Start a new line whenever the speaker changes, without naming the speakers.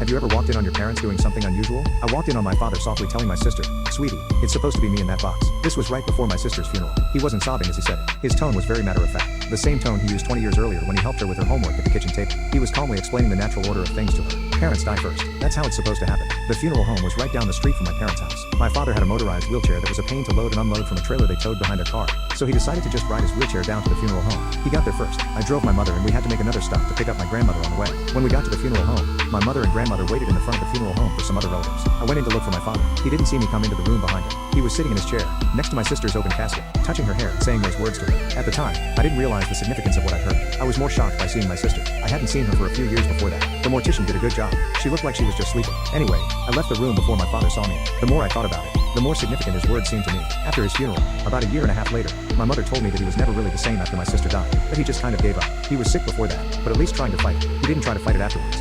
Have you ever walked in on your parents doing something unusual? I walked in on my father softly telling my sister, "Sweetie, it's supposed to be me in that box." This was right before my sister's funeral. He wasn't sobbing as he said it. His tone was very matter-of-fact. The same tone he used 20 years earlier when he helped her with her homework at the kitchen table. He was calmly explaining the natural order of things to her. Parents die first. That's how it's supposed to happen. The funeral home was right down the street from my parents' house. My father had a motorized wheelchair that was a pain to load and unload from a trailer they towed behind their car. So he decided to just ride his wheelchair down to the funeral home. He got there first. I drove my mother and we had to make another stop to pick up my grandmother on the way. When we got to the funeral home, my mother and grandmother waited in the front of the funeral home for some other relatives. I went in to look for my father. He didn't see me come into the room behind him. He was sitting in his chair, next to my sister's open casket, touching her hair and saying those words to her. At the time, I didn't realize the significance of what I'd heard. I was more shocked by seeing my sister. I hadn't seen her for a few years before that. The mortician did a good job. She looked like she was just sleeping. Anyway, I left the room before my father saw me. The more I thought about it, the more significant his words seemed to me. After his funeral, about a year and a half later, my mother told me that he was never really the same after my sister died, that he just kind of gave up. He was sick before that, but at least trying to fight it. He didn't try to fight it afterwards.